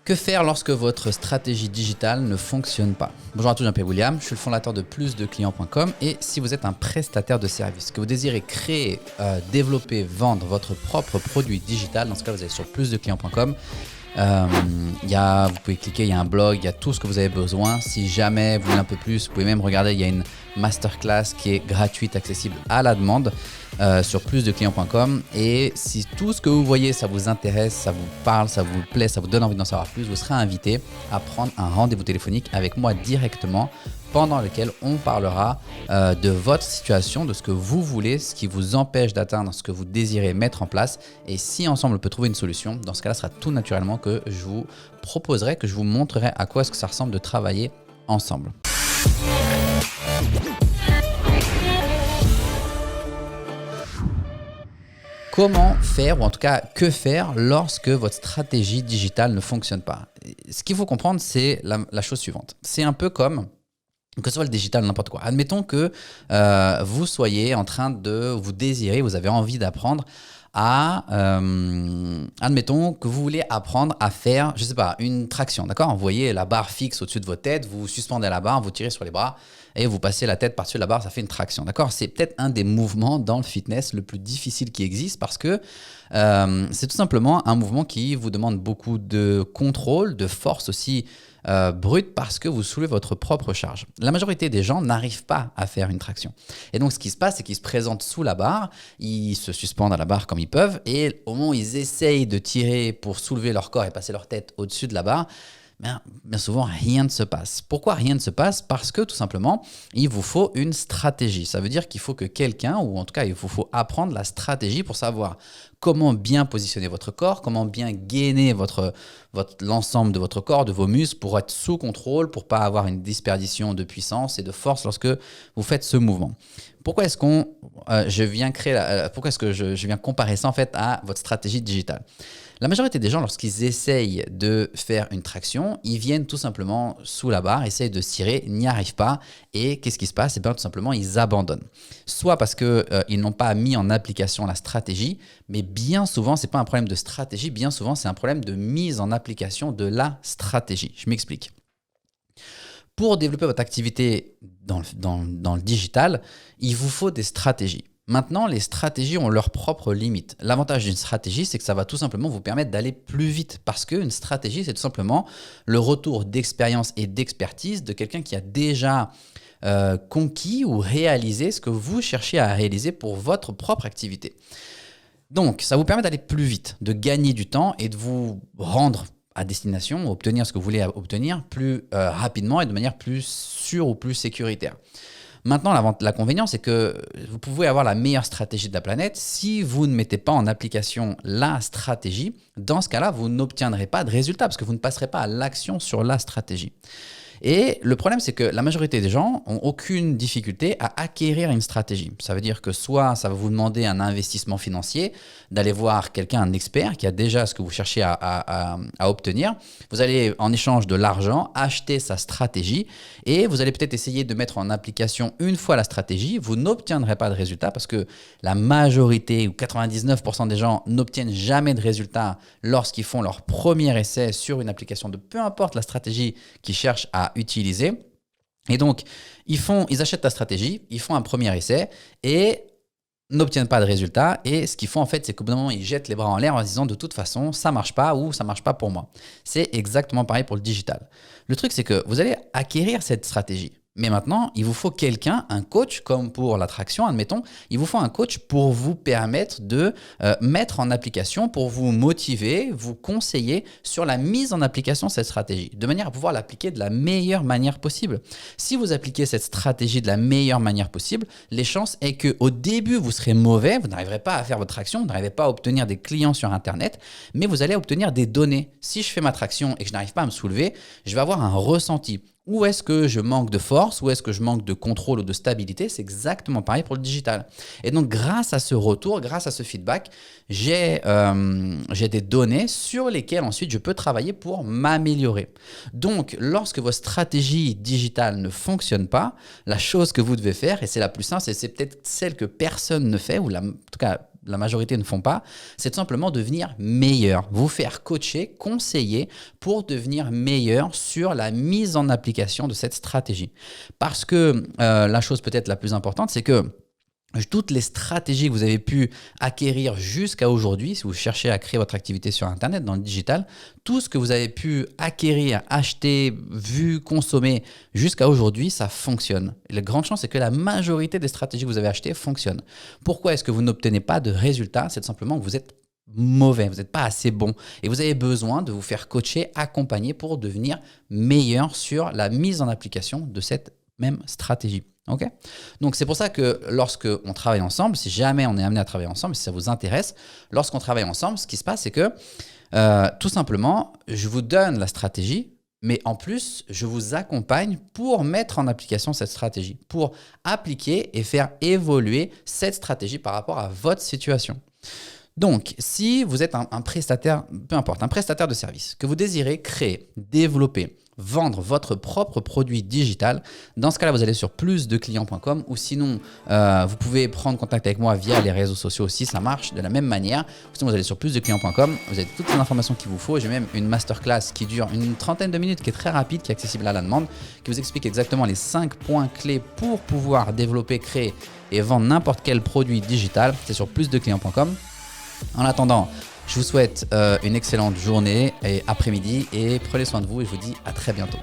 Que faire lorsque votre stratégie digitale ne fonctionne pas? Bonjour à tous, je m'appelle William, je suis le fondateur de plusdeclients.com et si vous êtes un prestataire de service, que vous désirez créer, développer, vendre votre propre produit digital, dans ce cas vous allez sur plusdeclients.com. Vous pouvez cliquer, il y a un blog, il y a tout ce que vous avez besoin. Si jamais vous voulez un peu plus, vous pouvez même regarder, il y a une masterclass qui est gratuite, accessible à la demande sur plusdeclients.com. Et si tout ce que vous voyez, ça vous intéresse, ça vous parle, ça vous plaît, ça vous donne envie d'en savoir plus, vous serez invité à prendre un rendez-vous téléphonique avec moi directement, pendant lequel on parlera de votre situation, de ce que vous voulez, ce qui vous empêche d'atteindre ce que vous désirez mettre en place. Et si ensemble on peut trouver une solution, dans ce cas-là, ce sera tout naturellement que je vous proposerai, que je vous montrerai à quoi est-ce que ça ressemble de travailler ensemble. Comment faire, ou en tout cas que faire lorsque votre stratégie digitale ne fonctionne pas? Ce qu'il faut comprendre, c'est la chose suivante. C'est un peu comme, que ce soit le digital, n'importe quoi. Admettons que vous soyez en train de vous désirer, vous avez envie d'apprendre admettons que vous voulez apprendre à faire, je sais pas, une traction, d'accord? Vous voyez la barre fixe au-dessus de votre tête, vous suspendez la barre, vous tirez sur les bras et vous passez la tête par-dessus la barre, ça fait une traction, d'accord? C'est peut-être un des mouvements dans le fitness le plus difficile qui existe parce que c'est tout simplement un mouvement qui vous demande beaucoup de contrôle, de force aussi brute, parce que vous soulevez votre propre charge. La majorité des gens n'arrivent pas à faire une traction. Et donc, ce qui se passe, c'est qu'ils se présentent sous la barre, ils se suspendent à la barre comme ils peuvent, et au moment où ils essayent de tirer pour soulever leur corps et passer leur tête au-dessus de la barre, bien souvent, rien ne se passe. Pourquoi rien ne se passe? Parce que tout simplement, il vous faut une stratégie. Ça veut dire qu'il faut que quelqu'un, ou en tout cas, il vous faut apprendre la stratégie pour savoir comment bien positionner votre corps, comment bien gainer l'ensemble de votre corps, de vos muscles, pour être sous contrôle, pour pas avoir une dispersion de puissance et de force lorsque vous faites ce mouvement. Pourquoi est-ce que je viens comparer ça en fait à votre stratégie digitale? La majorité des gens, lorsqu'ils essayent de faire une traction, ils viennent tout simplement sous la barre, essayent de se tirer, n'y arrivent pas. Et qu'est-ce qui se passe? Tout simplement, ils abandonnent. Soit parce qu'ils n'ont pas mis en application la stratégie, mais bien souvent, ce n'est pas un problème de stratégie, bien souvent, c'est un problème de mise en application de la stratégie. Je m'explique. Pour développer votre activité dans le digital, il vous faut des stratégies. Maintenant, les stratégies ont leurs propres limites. L'avantage d'une stratégie, c'est que ça va tout simplement vous permettre d'aller plus vite, parce qu'une stratégie, c'est tout simplement le retour d'expérience et d'expertise de quelqu'un qui a déjà conquis ou réalisé ce que vous cherchez à réaliser pour votre propre activité. Donc, ça vous permet d'aller plus vite, de gagner du temps et de vous rendre à destination, obtenir ce que vous voulez obtenir plus rapidement et de manière plus sûre ou plus sécuritaire. Maintenant, l'inconvénient, c'est que vous pouvez avoir la meilleure stratégie de la planète. Si vous ne mettez pas en application la stratégie, dans ce cas-là, vous n'obtiendrez pas de résultat parce que vous ne passerez pas à l'action sur la stratégie. Et le problème, c'est que la majorité des gens n'ont aucune difficulté à acquérir une stratégie. Ça veut dire que soit ça va vous demander un investissement financier, d'aller voir quelqu'un, un expert qui a déjà ce que vous cherchez à obtenir. Vous allez, en échange de l'argent, acheter sa stratégie et vous allez peut-être essayer de mettre en application une fois la stratégie. Vous n'obtiendrez pas de résultat parce que la majorité ou 99% des gens n'obtiennent jamais de résultat lorsqu'ils font leur premier essai sur une application de peu importe la stratégie qu'ils cherchent à utiliser. Et donc, ils achètent ta stratégie, ils font un premier essai et n'obtiennent pas de résultat. Et ce qu'ils font en fait, c'est qu'au bout d'un moment, ils jettent les bras en l'air en se disant de toute façon, ça marche pas ou ça marche pas pour moi. C'est exactement pareil pour le digital. Le truc, c'est que vous allez acquérir cette stratégie. Mais maintenant, il vous faut quelqu'un, un coach, comme pour l'attraction, admettons, il vous faut un coach pour vous permettre de mettre en application, pour vous motiver, vous conseiller sur la mise en application de cette stratégie, de manière à pouvoir l'appliquer de la meilleure manière possible. Si vous appliquez cette stratégie de la meilleure manière possible, les chances est qu'au début, vous serez mauvais, vous n'arriverez pas à faire votre traction, vous n'arriverez pas à obtenir des clients sur Internet, mais vous allez obtenir des données. Si je fais ma traction et que je n'arrive pas à me soulever, je vais avoir un ressenti. Où est-ce que je manque de force? Où est-ce que je manque de contrôle ou de stabilité? C'est exactement pareil pour le digital. Et donc, grâce à ce retour, grâce à ce feedback, j'ai des données sur lesquelles ensuite je peux travailler pour m'améliorer. Donc, lorsque votre stratégie digitale ne fonctionne pas, la chose que vous devez faire, et c'est la plus simple, et c'est peut-être celle que personne ne fait, ou en tout cas la majorité ne font pas, c'est tout simplement devenir meilleur, vous faire coacher, conseiller pour devenir meilleur sur la mise en application de cette stratégie. Parce que la chose peut-être la plus importante, c'est que toutes les stratégies que vous avez pu acquérir jusqu'à aujourd'hui, si vous cherchez à créer votre activité sur Internet, dans le digital, tout ce que vous avez pu acquérir, acheter, vu, consommer jusqu'à aujourd'hui, ça fonctionne. Et la grande chance, c'est que la majorité des stratégies que vous avez achetées fonctionnent. Pourquoi est-ce que vous n'obtenez pas de résultats? C'est tout simplement que vous êtes mauvais, vous n'êtes pas assez bon et vous avez besoin de vous faire coacher, accompagner pour devenir meilleur sur la mise en application de cette même stratégie. Okay. Donc c'est pour ça que lorsque on travaille ensemble, si jamais on est amené à travailler ensemble, si ça vous intéresse, lorsqu'on travaille ensemble, ce qui se passe, c'est que tout simplement, je vous donne la stratégie, mais en plus, je vous accompagne pour mettre en application cette stratégie, pour appliquer et faire évoluer cette stratégie par rapport à votre situation. Donc, si vous êtes un prestataire, peu importe, un prestataire de service, que vous désirez créer, développer, vendre votre propre produit digital, dans ce cas-là, vous allez sur plusdeclients.com ou sinon, vous pouvez prendre contact avec moi via les réseaux sociaux aussi, ça marche de la même manière. Sinon, vous allez sur plusdeclients.com, vous avez toutes les informations qu'il vous faut. J'ai même une masterclass qui dure une trentaine de minutes, qui est très rapide, qui est accessible à la demande, qui vous explique exactement les 5 points clés pour pouvoir développer, créer et vendre n'importe quel produit digital. C'est sur plusdeclients.com. En attendant, je vous souhaite une excellente journée et après-midi et prenez soin de vous et je vous dis à très bientôt.